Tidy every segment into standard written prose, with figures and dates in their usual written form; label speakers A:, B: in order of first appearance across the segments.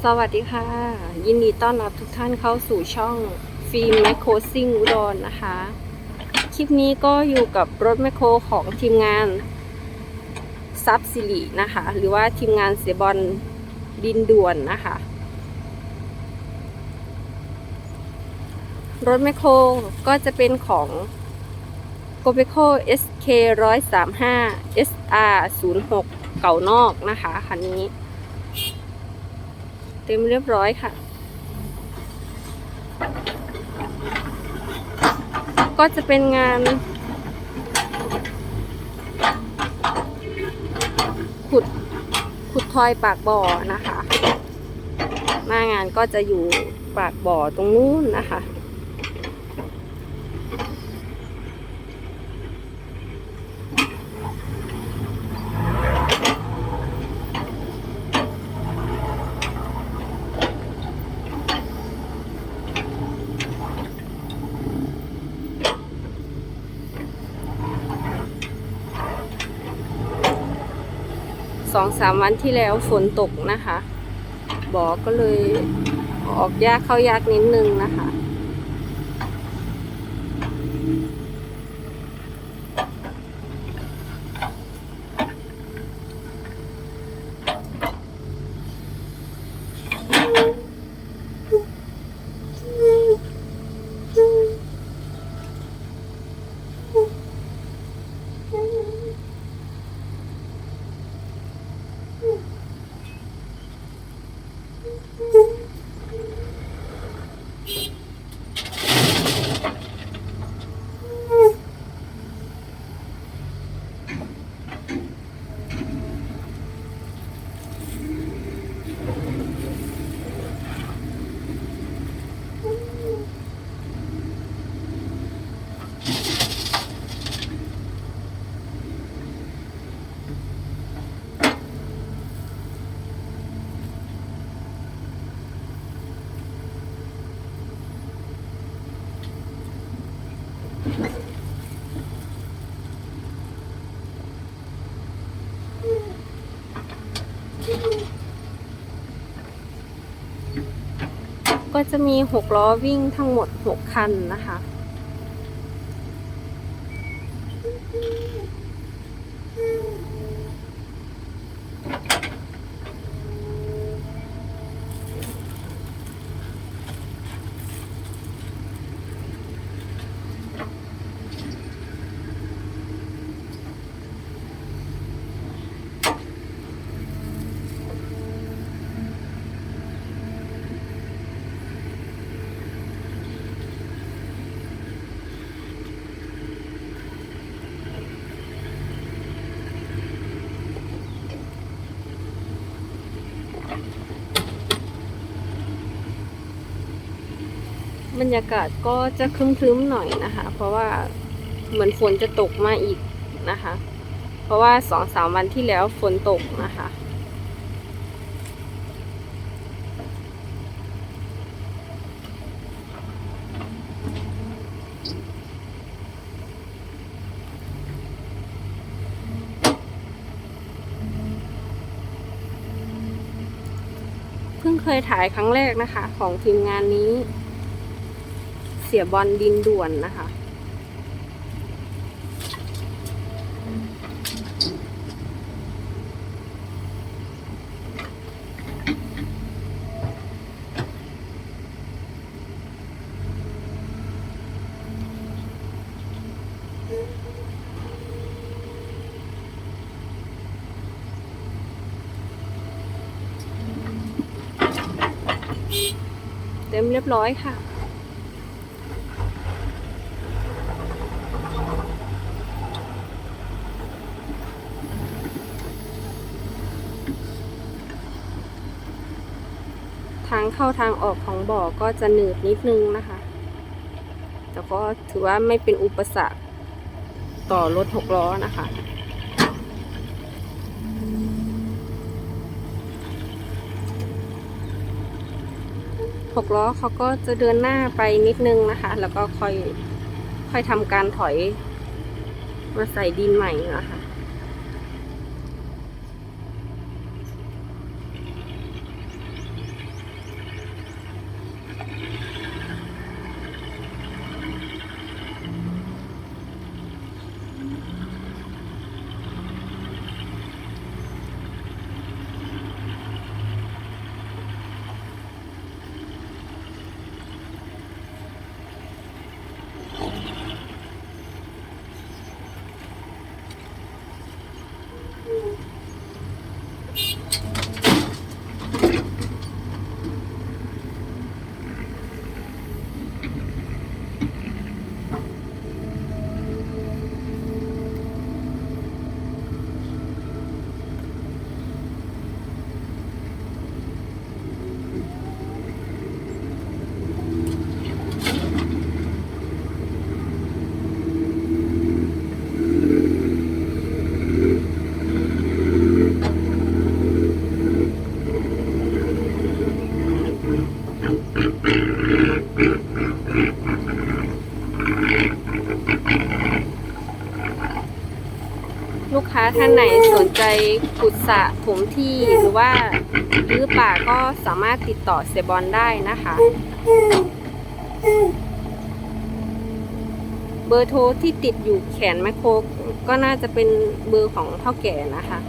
A: สวัสดีค่ะยินดีต้อนรับทุกท่านเข้าสู่ช่องฟิล์มแมคโครซิ่งอุดรนะคะคลิปนี้ก็อยู่กับรถแมคโครของทีมงานซับสิรินะคะหรือว่าทีมงานเสียบอลดินด่วนนะคะรถแมคโครก็จะเป็นของโกเบโค SK 135 SR 06เก่านอกนะคะคันนี้เต็มเรียบร้อยค่ะก็จะเป็นงานขุดทอยปากบ่อนะคะหน้างานก็จะอยู่ปากบ่อตรงนู้นนะคะ2-3 วันที่แล้วฝนตกนะคะบ่อก็เลยออกยากเข้ายากนิดนึงนะคะก็จะมี6 ล้อวิ่งทั้งหมด6 คันนะคะบรรยากาศก็จะครึ้มๆหน่อยนะคะเพราะว่าเหมือนฝนจะตกมาอีกนะคะเพราะว่า 2-3 วันที่แล้วฝนตกนะคะเพิ่งเคยถ่ายครั้งแรกนะคะของทีมงานนี้เสียบอลดินด่วนนะคะเต็มเรียบร้อยค่ะทางเข้าทางออกของบ่อก็จะหนืดนิดนึงนะคะแต่ก็ถือว่าไม่เป็นอุปสรรคต่อรถ6 ล้อนะคะ6 ล้อเขาก็จะเดินหน้าไปนิดนึงนะคะแล้วก็ค่อยทำการถอยมาใส่ดินใหม่นะคะ ค้าท่านไหนสนใจขุดสระถมที่หรือว่ารื้อป่าก็สามารถติดต่อเสียบอลได้นะคะ เบอร์โทรที่ติดอยู่แขนแมคโครก็น่าจะเป็นเบอร์ของเฒ่าแก่นะคะ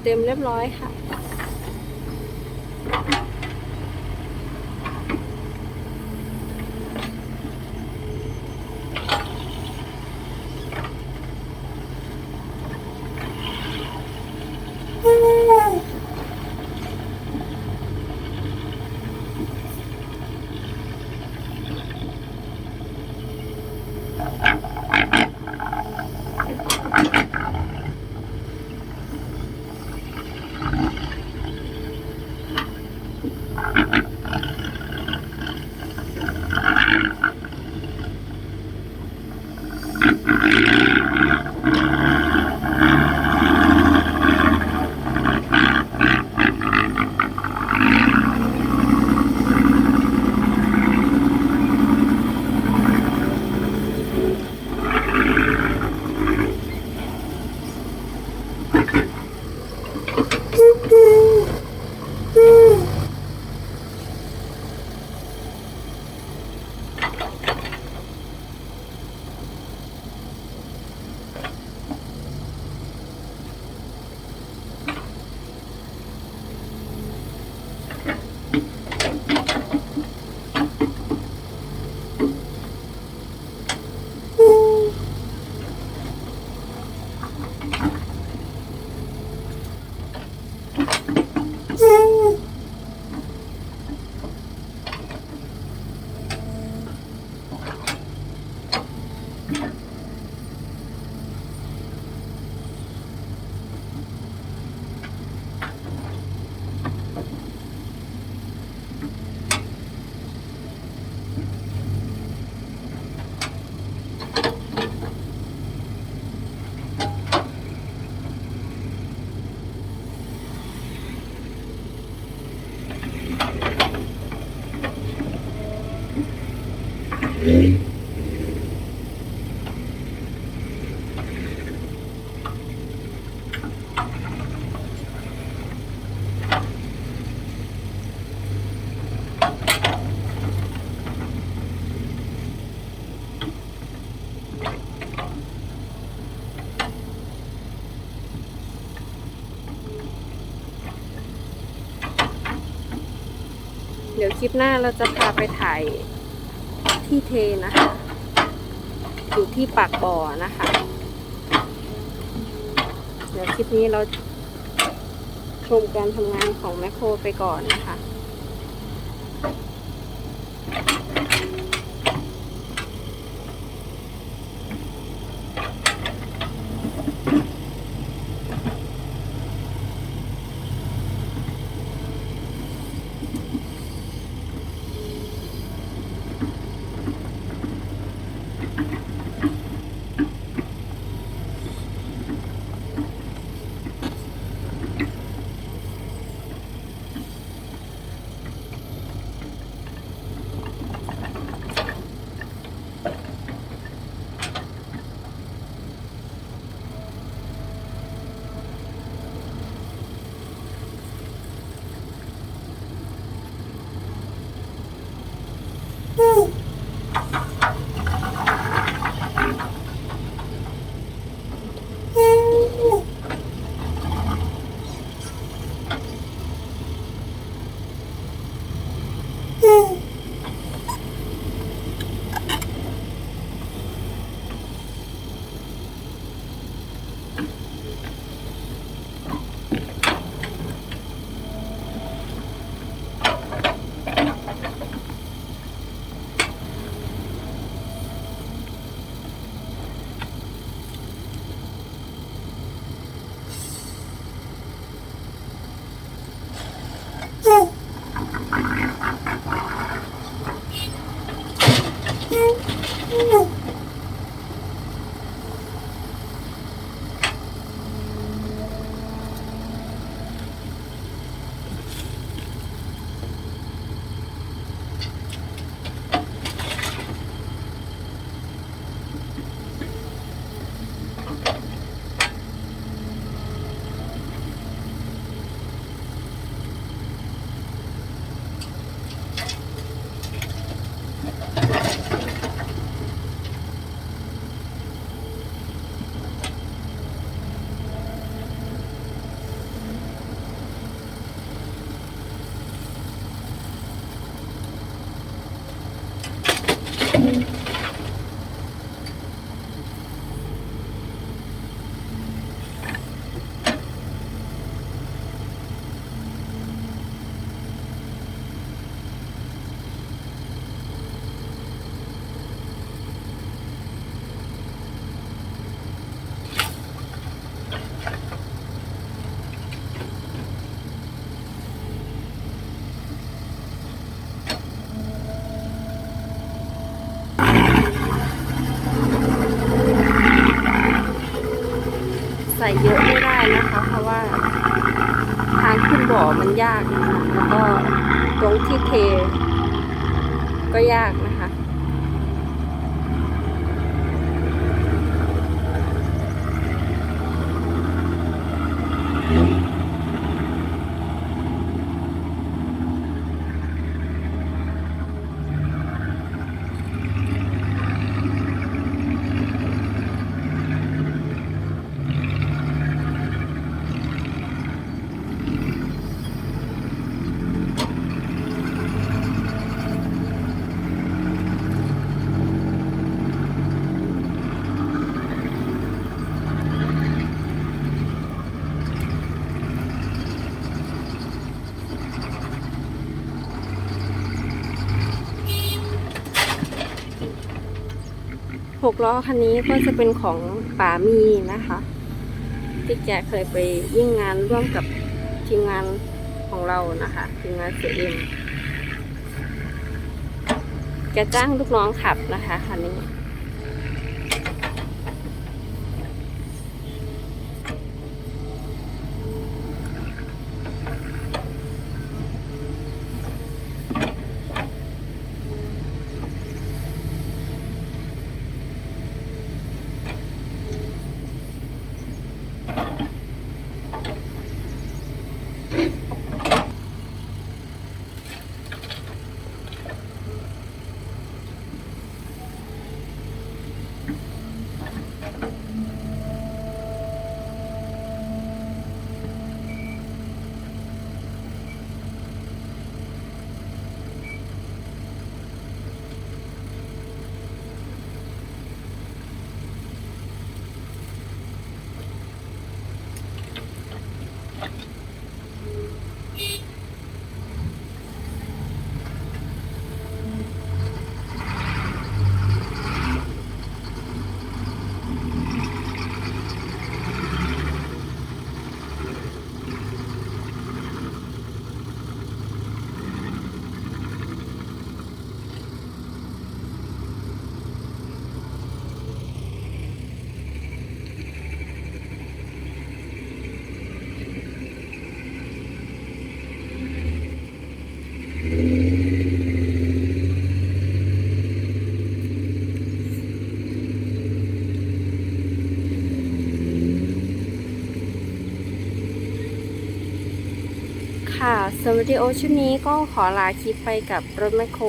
A: เต็มเรียบร้อยค่ะเดี๋ยวคลิปหน้าเราจะพาไปถ่ายที่เทนะคะอยู่ที่ปากบ่อนะคะ เดี๋ยวคลิปนี้เราชมการทำงานของแมคโครไปก่อนนะคะ ใส่เยอะไม่ได้นะคะเพราะว่าทางขึ้นบ่อมันยากนะคะแล้วก็ตรงที่เทก็ยากนะคะ6 ล้อคันนี้ก็จะเป็นของป๋ามีนะคะที่แกเคยไปยิ่งงานร่วมกับทีมงานของเรานะคะทีมงานเสียเอ็มแกจ้างลูกน้องขับนะคะคันนี้ค่ะสำหรับวิดีโอชุดนี้ก็ขอลาคลิปไปกับรถแมคโคร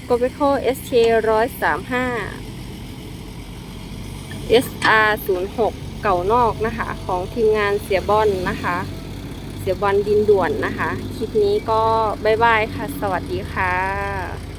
A: โกเบโค SK 135 SR06 เก่านอกนะคะของทีมงานเสียบอลนะคะเสียบอลดินด่วนนะคะคลิปนี้ก็บ๊ายบายค่ะสวัสดีค่ะ